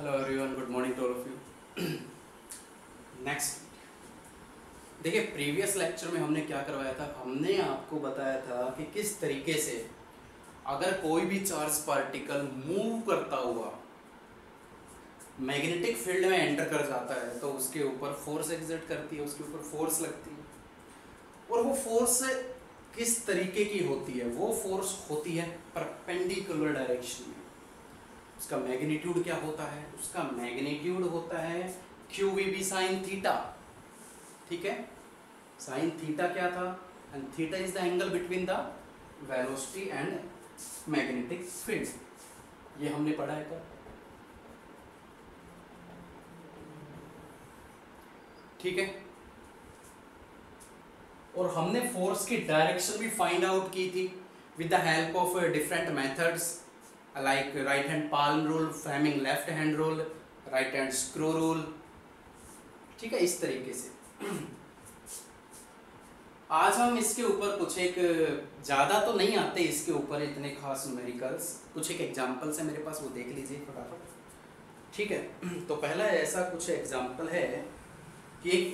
Hello everyone, good morning to all of you. Next, देखिए previous lecture में हमने क्या करवाया था। हमने आपको बताया था कि किस तरीके से अगर कोई भी चार्ज पार्टिकल मूव करता हुआ मैग्नेटिक फील्ड में एंटर कर जाता है तो उसके ऊपर फोर्स एक्सर्ट करती है, उसके ऊपर फोर्स लगती है। और वो फोर्स किस तरीके की होती है? वो फोर्स होती है परपेंडिकुलर डायरेक्शन में। उसका मैग्नीट्यूड क्या होता है? उसका मैग्नीट्यूड होता है QVB साइन थीटा। ठीक है, साइन थीटा क्या था? And theta is the angle between the velocity and magnetic field. ये हमने पढ़ा है कब? ठीक है, और हमने फोर्स की डायरेक्शन भी फाइंड आउट की थी with the help of different methods like right hand palm rule, Fleming left hand rule, right hand screw rule। ठीक है, इस तरीके से आज हम इसके ऊपर कुछ एक ज़्यादा तो नहीं आते इसके ऊपर इतने खास न्यूमेरिकल्स, कुछ एक एग्जाम्पल्स है मेरे पास, वो देख लीजिए फटाफट। ठीक है, तो पहला ऐसा कुछ एग्जाम्पल है कि एक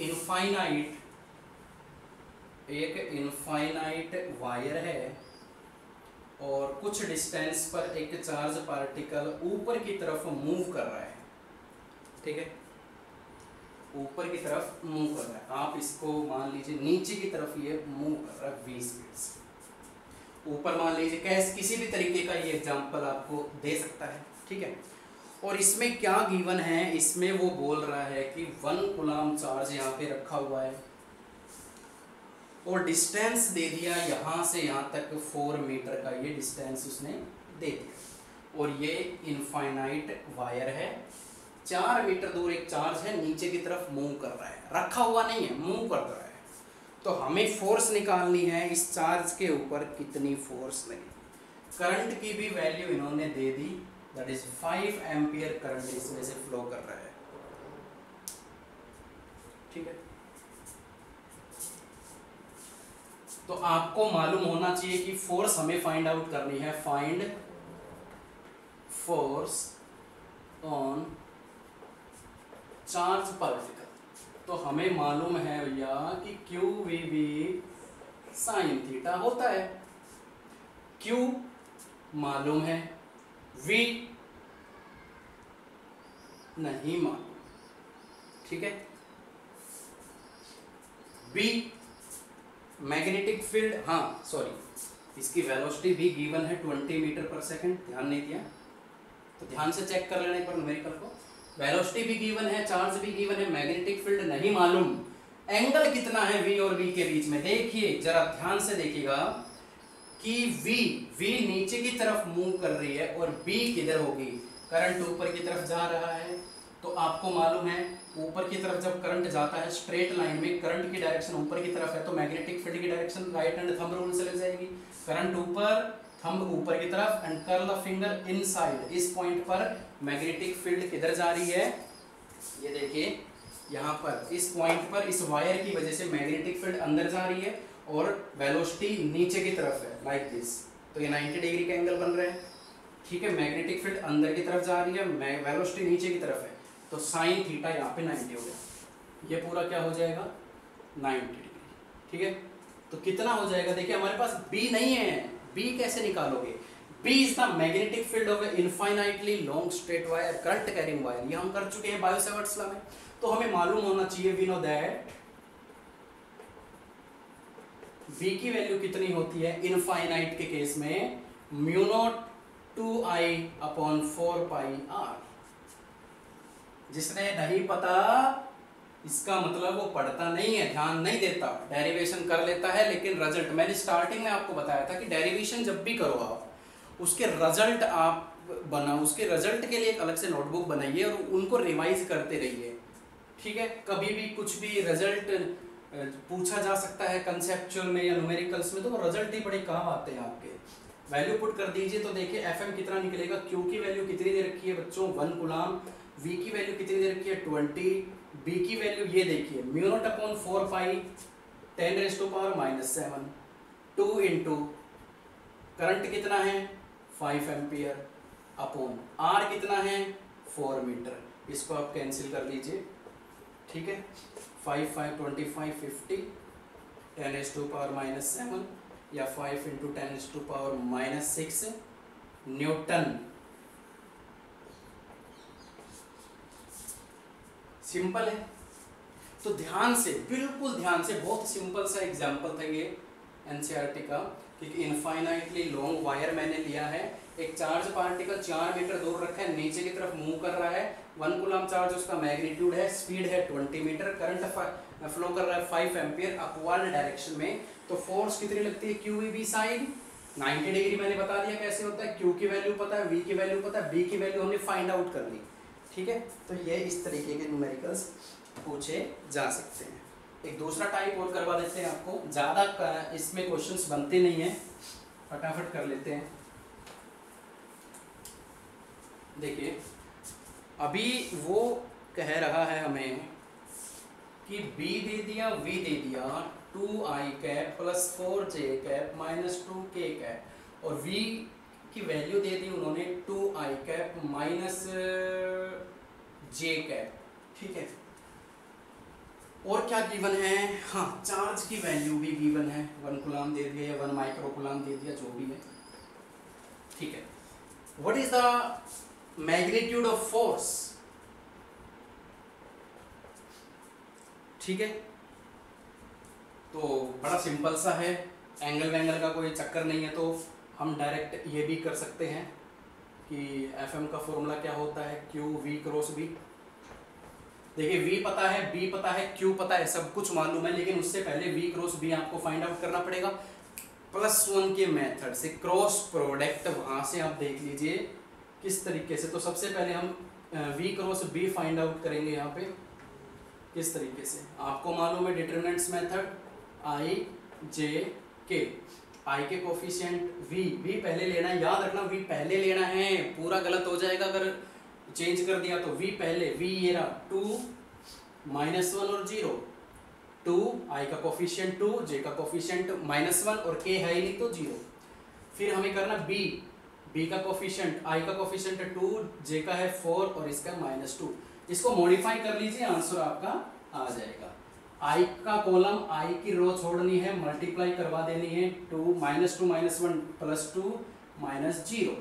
इनफाइनाइट वायर है और कुछ डिस्टेंस पर एक चार्ज पार्टिकल ऊपर की तरफ मूव कर रहा है। ठीक है, ऊपर की तरफ मूव कर रहा है। आप इसको मान लीजिए नीचे की तरफ ये मूव कर रहा है v स्पीड से। ऊपर मान लीजिए कैसे किसी भी तरीके का ये एग्जांपल आपको दे सकता है। ठीक है, और इसमें क्या गिवन है? इसमें वो बोल रहा है कि 1 कूलम चार्ज यहाँ पे रखा हुआ है और डिस्टेंस दे दिया यहाँ से यहाँ तक 4 मीटर का ये डिस्टेंस उसने दे दिया। और ये इनफाइनाइट वायर है, 4 मीटर दूर एक चार्ज है, नीचे की तरफ मूव कर रहा है, रखा हुआ नहीं है, मूव कर रहा है। तो हमें फोर्स निकालनी है इस चार्ज के ऊपर कितनी फोर्स लगी। करंट की भी वैल्यू इन्होंने दे दी, दैट इज 5 एम्पियर करंट इसमें से फ्लो कर रहा है। ठीक है, तो आपको मालूम होना चाहिए कि फोर्स हमें फाइंड आउट करनी है। Find force on charge particle. तो हमें मालूम है भैया कि QVB साइन थीटा होता है। Q मालूम है, V नहीं मालूम। ठीक है, B मैग्नेटिक फील्ड, हाँ सॉरी, इसकी वेलोसिटी भी गिवन है 20 मीटर पर सेकंड। ध्यान नहीं दिया तो ध्यान से चेक कर लेना एक बार न्यूमेरिकल को। वेलोसिटी भी गिवन है, चार्ज भी गिवन है, मैग्नेटिक फील्ड नहीं मालूम। एंगल कितना है V और B के बीच में? देखिए जरा ध्यान से देखिएगा कि V नीचे की तरफ मूव कर रही है और B किधर होगी? करंट ऊपर की तरफ जा रहा है। तो आपको मालूम है ऊपर की तरफ जब करंट जाता है स्ट्रेट लाइन में, करंट की डायरेक्शन ऊपर की तरफ है तो मैग्नेटिक फील्ड की direction right hand thumb rule से लग जाएगी। करंट ऊपर, थंब ऊपर की तरफ and curl the finger inside. इस पॉइंट पर मैग्नेटिक फील्ड किधर जा रही है? ये देखिए यहाँ पर इस पॉइंट पर इस वायर की वजह से मैग्नेटिक फील्ड अंदर जा रही है और वेलोसिटी नीचे की तरफ है, लाइक दिस। तो ये 90 डिग्री का एंगल बन रहा है। ठीक है, मैग्नेटिक फील्ड अंदर की तरफ जा रही है, वेलोसिटी नीचे की तरफ है, तो साइन थीटा यहाँ पे 90 हो गया। ये पूरा क्या हो जाएगा? 90 डिग्री। ठीक है, तो कितना हो जाएगा? देखिए हमारे पास B नहीं है, B कैसे निकालोगे? B is the magnetic field of infinitely long straight wire, current carrying wire. ये हम कर चुके हैं बायो-सैवर्ट्स लॉ में। तो हमें मालूम होना चाहिए, वी नो दैट B की वैल्यू कितनी होती है इनफाइनाइट के केस में? Mu naught 2I upon 4πr। जिसने नहीं पता इसका मतलब वो पढ़ता नहीं है, ध्यान नहीं देता, डेरिवेशन कर लेता है लेकिन रिजल्ट, मैंने स्टार्टिंग में आपको बताया था कि डेरिवेशन जब भी करो आप उसके रिजल्ट आप बनाओ, उसके रिजल्ट के लिए एक अलग से नोटबुक बनाइए और उनको रिवाइज करते रहिए। ठीक है, कभी भी कुछ भी रिजल्ट पूछा जा सकता है कंसेप्चुअल में या न्यूमेरिकल्स में, तो वो रिजल्ट ही बड़े काम आते हैं आपके। वैल्यू पुट कर दीजिए तो देखिए FM कितना निकलेगा। Q की वैल्यू कितनी दे रखी है बच्चों? 1 कूलम। V की वैल्यू कितनी दे रखी है? 20। B की वैल्यू ये देखिए, mu naught upon 4π 10⁻⁻7 2 into current कितना है? 5 एम्पियर अपॉन R कितना है? 4 मीटर। इसको आप कैंसिल कर लीजिए, ठीक है। 5 5 25 50 10⁻⁻7 या 5 × 10⁻⁻6 न्यूटन। सिंपल है। तो ध्यान से, बिल्कुल ध्यान से, बहुत सिंपल सा एग्जांपल था ये एनसीईआरटी का, क्योंकि इनफाइनाइटली लॉन्ग वायर मैंने लिया है, एक चार्ज पार्टिकल 4 मीटर दूर रखा है, नीचे की तरफ मूव कर रहा है, 1 कूलम चार्ज उसका मैग्नीट्यूड है, स्पीड है 20 मीटर, करंट फ्लो कर रहा है 5 एम्पियर अपवर्ड डायरेक्शन में। तो फोर्स कितनी लगती है, क्यू वी बी साइन 90 डिग्री। मैंने बता दिया कैसे होता है, क्यू की वैल्यू पता है, वी की वैल्यू पता है, बी की वैल्यू हमने फाइंड आउट कर ली, ठीक है। तो ये इस तरीके के न्यूमेरिकल्स पूछे जा सकते हैं। एक दूसरा टाइप और करवा देते हैं आपको, ज़्यादा इसमें क्वेश्चंस बनते नहीं हैं, फटाफट कर लेते हैं। देखिए अभी वो कह रहा है हमें कि b दे दिया, v दे दिया 2i cap plus 4j cap minus 2k cap, और v की वैल्यू दे दी उन्होंने 2i cap minus j cap, ठीक है। और क्या गिवन है, हाँ चार्ज की वैल्यू भी गिवन है, 1 कूलम दे दिया या 1 माइक्रो कूलम दे दिया, जो भी है, ठीक है। What is the magnitude of force, ठीक है। तो बड़ा सिंपल सा है, एंगल वेंगल का कोई चक्कर नहीं है, तो हम डायरेक्ट ये भी कर सकते हैं कि एफएम का फॉर्मूला क्या होता है, क्यू वी क्रॉस बी। देखिए v पता है, b पता है, q पता है, सब कुछ मालूम है, लेकिन उससे पहले v क्रॉस b आपको फाइंड आउट करना पड़ेगा +1 के मेथड से। क्रॉस प्रोडक्ट वहां से आप देख लीजिए किस तरीके से। तो सबसे पहले हम v cross b find out करेंगे यहाँ पे किस तरीके से। आपको मालूम है determinants method, i j k, i के कोफिशिएंट v पहले लेना है, याद रखना v पहले लेना है, पूरा गलत हो जाएगा अगर चेंज कर दिया तो। v पहले, v ये रहा 2 -1 और 0, 2 i का कोफिशिएंट 2, j का कोफिशिएंट -1 और k है ही नहीं तो 0। फिर हमें करना b का कोफिशिएंट, i का कोफिशिएंट 2, j का है 4 और इसका -2। इसको मॉडिफाई कर लीजिए, आंसर आपका आ जाएगा। i का कॉलम, i की रो छोड़नी है, मल्टीप्लाई करवा देनी है, 2 -2 -1 +2 -0।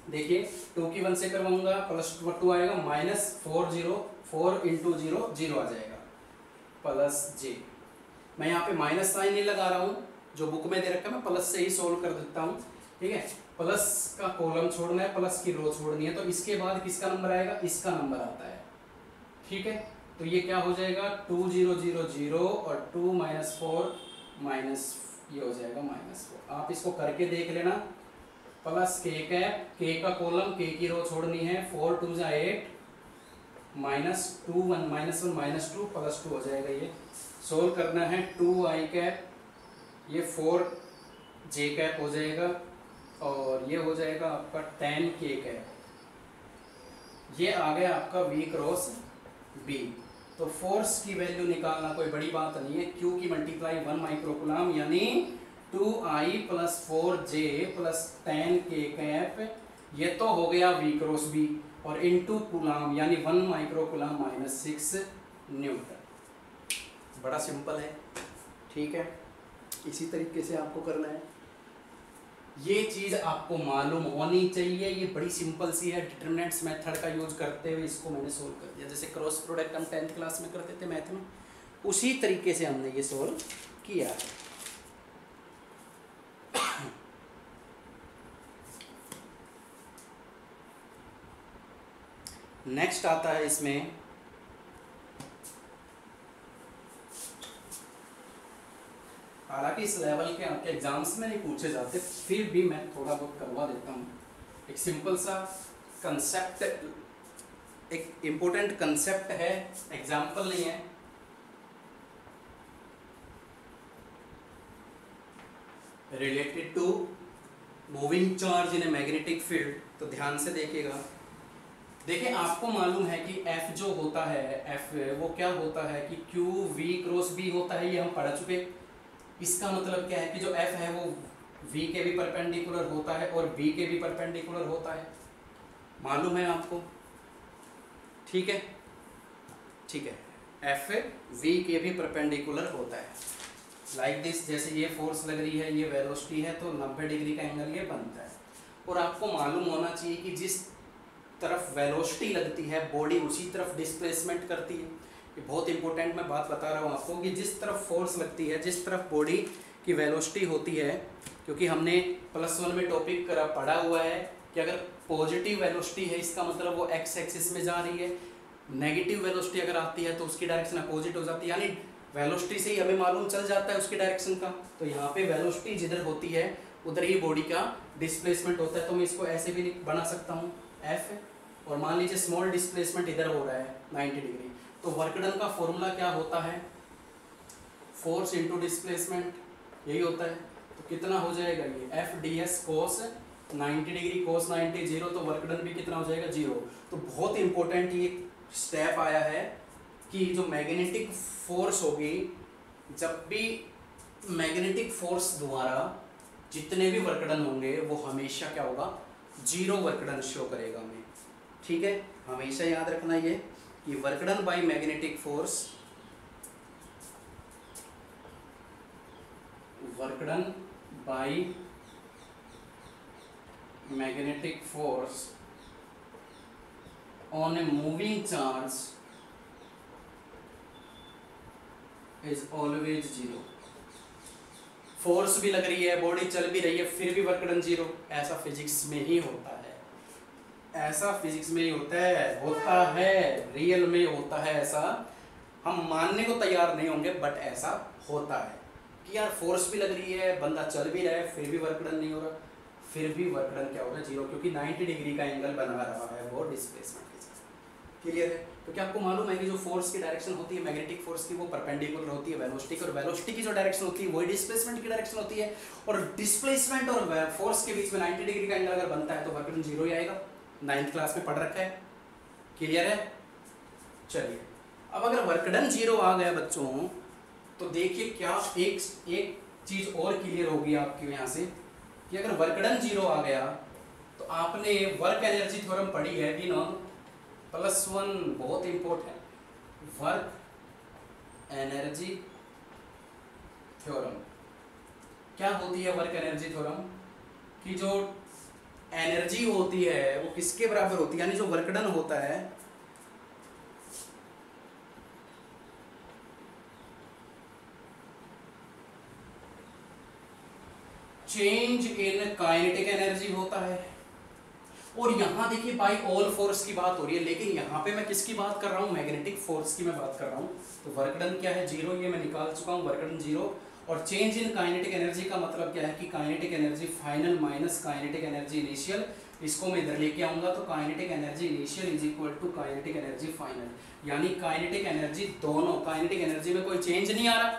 देखिए 2 की 1 से करवाऊंगा, +2 आएगा, -4 4 × 0 0 आ जाएगा, प्लस j। मैं यहाँ पे माइनस साइन नहीं लगा रहा हूँ, जो बुक में दे रखा है मैं प्लस से ही सोल्व कर देता हूँ, ठीक है। प्लस का कॉलम छोड़ना है, प्लस की रो छोड़नी है, तो इसके बाद किसका नंबर आएगा, इसका नंबर आता है, ठीक है। तो ये क्या हो जाएगा 2 0 0 0 और 2 -4 माइनस, ये हो जाएगा -4। आप इसको करके देख लेना, प्लस k कैप, k का कॉलम, k की रो छोड़नी है, 4 2 8 -2 1 -1 -2 +2 हो जाएगा। ये सोल्व करना है, 2i कैप, ये 4j कैप हो जाएगा, और ये हो जाएगा आपका 10k कैप। ये आ गया आपका v क्रॉस b। तो फोर्स की वैल्यू निकालना कोई बड़ी बात नहीं है, q की मल्टीप्लाई 1 माइक्रो कूलम यानी 2i + 4j + 10k कैप, ये तो हो गया v क्रॉस b, और इनटू कूलम यानी 1 माइक्रो कूलम -6 न्यूटन। बड़ा सिंपल है, ठीक है। इसी तरीके से आपको करना है, ये चीज़ आपको मालूम होनी चाहिए। ये बड़ी सिंपल सी है, डिटरमिनेंट्स मेथड का यूज करते हुए इसको मैंने सोल्व कर दिया। जैसे क्रॉस प्रोडक्ट हम 10th क्लास में करते थे मैथ में, उसी तरीके से हमने ये सोल्व किया। नेक्स्ट आता है इसमें हालांकि इस लेवल के आपके एग्जाम्स में नहीं पूछे जाते, फिर भी मैं थोड़ा बहुत करवा देता हूँ। एक सिंपल सा कंसेप्ट, एक इम्पोर्टेंट कंसेप्ट है, एग्जाम्पल नहीं है। Related to moving charge in a magnetic field, तो ध्यान से देखिएगा। देखिए आपको मालूम है कि F जो होता है, F वो क्या होता है कि Q V क्रॉस B होता है, ये हम पढ़ चुके। इसका मतलब क्या है कि जो F है वो V के भी परपेंडिकुलर होता है और B के भी परपेंडिकुलर होता है, मालूम है आपको। ठीक है, ठीक है, एफ वी के भी परपेंडिकुलर होता है लाइक दिस। जैसे ये फोर्स लग रही है, ये वेलोसिटी है, तो 90 डिग्री का एंगल ये बनता है। और आपको मालूम होना चाहिए कि जिस तरफ वेलोसिटी लगती है बॉडी उसी तरफ डिस्प्लेसमेंट करती है। ये बहुत इंपॉर्टेंट मैं बात बता रहा हूँ आपको कि जिस तरफ फोर्स लगती है, जिस तरफ बॉडी की वेलोसिटी होती है, क्योंकि हमने +1 में टॉपिक पढ़ा हुआ है कि अगर पॉजिटिव वेलोसिटी है इसका मतलब वो एक्स एक्सिस में जा रही है, नेगेटिव वेलोसिटी अगर आती है तो उसकी डायरेक्शन अपोजिट हो जाती है, यानी वेलोसिटी से ही हमें मालूम चल जाता है उसकी डायरेक्शन का। तो यहाँ पे वेलोसिटी जिधर होती है उधर ही बॉडी का डिस्प्लेसमेंट होता है। तो मैं इसको ऐसे भी बना सकता हूँ एफ, और मान लीजिए स्मॉल डिस्प्लेसमेंट इधर हो रहा है 90 डिग्री, तो वर्क डन का फॉर्मूला क्या होता है, फोर्स इनटू डिस्प्लेसमेंट, यही होता है। तो कितना हो जाएगा ये एफ डी एस कोस 90 डिग्री कोस 90 0, तो वर्क डन भी कितना हो जाएगा 0। तो बहुत इंपॉर्टेंट ये स्टेप आया है कि जो मैग्नेटिक फोर्स होगी, जब भी मैग्नेटिक फोर्स द्वारा जितने भी वर्क डन होंगे वो हमेशा क्या होगा, 0 वर्क डन शो करेगा हमें। ठीक है, हमेशा याद रखना ये कि work done by magnetic force, work done by magnetic force on a moving charge is always 0। Force भी लग रही है, बॉडी चल भी रही है, फिर भी वर्क डन 0। ऐसा फिजिक्स में ही होता है, ऐसा फिजिक्स में ही होता है, रियल में होता है ऐसा। हम मानने को तैयार नहीं होंगे बट ऐसा होता है कि यार फोर्स भी लग रही है, बंदा चल भी रहा है, फिर भी वर्क डन नहीं हो रहा, फिर भी वर्क डन क्या होगा 0, क्योंकि 90 डिग्री का एंगल बना रहा है वो डिस्प्लेसमेंट के साथ। क्लियर है? तो क्या आपको मालूम है कि जो फोर्स की डायरेक्शन होती है मैग्नेटिक फोर्स की, वो परपेंडिकुलर होती है वेलोसिटी की, और वेलोसिटी की जो डायरेक्शन होती है वही डिस्प्लेसमेंट की डायरेक्शन होती है। और डिस्प्लेसमेंट और फोर्स के बीच में 90 डिग्री का एंगल अगर बनता है तो वर्क डन 0 ही आएगा। 9th क्लास में पढ़ रखा है, क्लियर है? चलिए, अब अगर वर्क डन 0 आ गया बच्चों, तो देखिए क्या एक चीज और क्लियर होगी आपकी यहाँ से कि अगर वर्क डन 0 आ गया तो आपने वर्क एनर्जी थ्योरम पढ़ी है कि नॉन +1, बहुत इंपॉर्टेंट, वर्क एनर्जी थ्योरम। क्या होती है वर्क एनर्जी थ्योरम? कि जो एनर्जी होती है वो किसके बराबर होती है, यानी जो वर्क डन होता है चेंज इन काइनेटिक एनर्जी होता है। और यहां देखिए बाय ऑल फोर्स की बात हो रही है, लेकिन यहां पे मैं किसकी बात कर रहा हूं, मैग्नेटिक फोर्स की मैं बात कर रहा हूं। तो वर्क डन क्या है 0, ये मैं निकाल चुका हूं, वर्क डन 0। और चेंज इन काइनेटिक एनर्जी का मतलब क्या है कि kinetic energy final minus kinetic energy initial, इसको मैं इधर लेके आऊंगा तो kinetic energy initial is equal to kinetic energy final, यानी काइनेटिक एनर्जी दोनों, काइनेटिक एनर्जी में कोई चेंज नहीं आ रहा,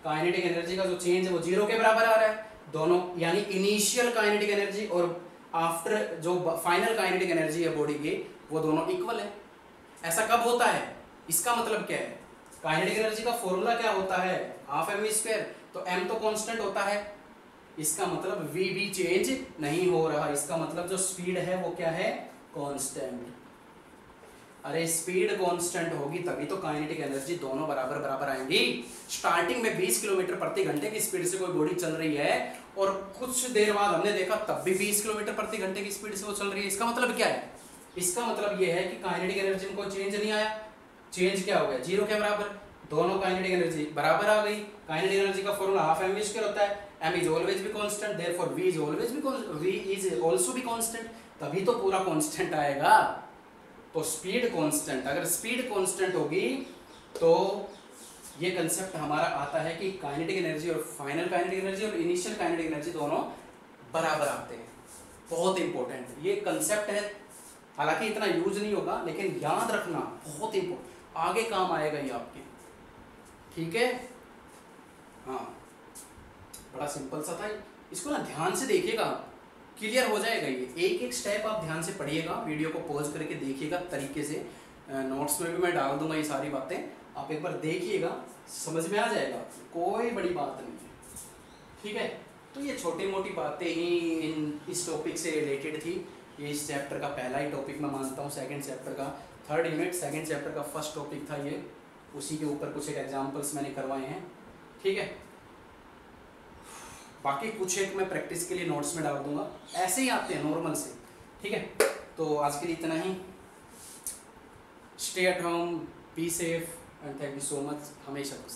काइनेटिक एनर्जी का जो चेंज है वो 0 के बराबर आ रहा है दोनों, यानी इनिशियल काइनेटिक एनर्जी और आफ्टर जो फाइनल काइनेटिक एनर्जी है बॉडी की, वो दोनों इक्वल है। ऐसा कब होता है, इसका मतलब क्या है, काइनेटिक एनर्जी का फॉर्मूला क्या होता है, हाफ mv², तो m तो कांस्टेंट होता है, इसका मतलब v भी चेंज नहीं हो रहा, इसका मतलब जो स्पीड है वो क्या है, कांस्टेंट। अरे स्पीड कांस्टेंट होगी तभी तो काइनेटिक एनर्जी दोनों बराबर बराबर आएंगी। स्टार्टिंग में 20 किलोमीटर प्रति घंटे की स्पीड से कोई बॉडी चल रही है और कुछ देर बाद हमने देखा तब भी 20 किलोमीटर प्रति घंटे की स्पीड से वो चल रही है, इसका मतलब क्या है, इसका मतलब ये है कि काइनेटिक एनर्जी में कोई चेंज नहीं आया। चेंज क्या हो गया, 0 के बराबर, दोनों काइनेटिक एनर्जी बराबर आ गई। काइनेटिक एनर्जी का फॉर्मूला हाफ mv² होता है, m इज ऑलवेज भी constant, therefore v is always भी v इज आल्सो भी कांस्टेंट, तभी तो पूरा कांस्टेंट आएगा। तो स्पीड कांस्टेंट, अगर स्पीड कांस्टेंट होगी तो ये कंसेप्ट हमारा आता है कि काइनेटिक एनर्जी और फाइनल काइनेटिक एनर्जी और इनिशियल काइनेटिक एनर्जी दोनों बराबर आते हैं। बहुत इंपॉर्टेंट ये कंसेप्ट है, हालांकि इतना यूज नहीं होगा लेकिन याद रखना बहुत इंपॉर्टेंट, आगे काम आएगा ये आपके, ठीक है? हाँ, बड़ा सिंपल सा था, इसको ना ध्यान से देखिएगा, क्लियर हो जाएगा ये। एक एक स्टेप आप ध्यान से पढ़िएगा, वीडियो को पॉज करके देखिएगा तरीके से, नोट्स में भी मैं डाल दूंगा ये सारी बातें, आप एक बार देखिएगा, समझ में आ जाएगा, कोई बड़ी बात नहीं है, ठीक है? तो ये छोटी मोटी बातें ही इस टॉपिक से रिलेटेड थी। ये इस चैप्टर का पहला ही टॉपिक मैं मानता हूँ, सेकंड चैप्टर का थर्ड यूनिट, सेकंड चैप्टर का फर्स्ट टॉपिक था ये, उसी के ऊपर कुछ एक एग्जाम्पल्स मैंने करवाए हैं, ठीक है। बाकी कुछ एक मैं प्रैक्टिस के लिए नोट्स में डाल दूंगा, ऐसे ही आते हैं नॉर्मल से, ठीक है। तो आज के लिए इतना ही। Stay at home, be safe and thank you so much. हमेशा खुश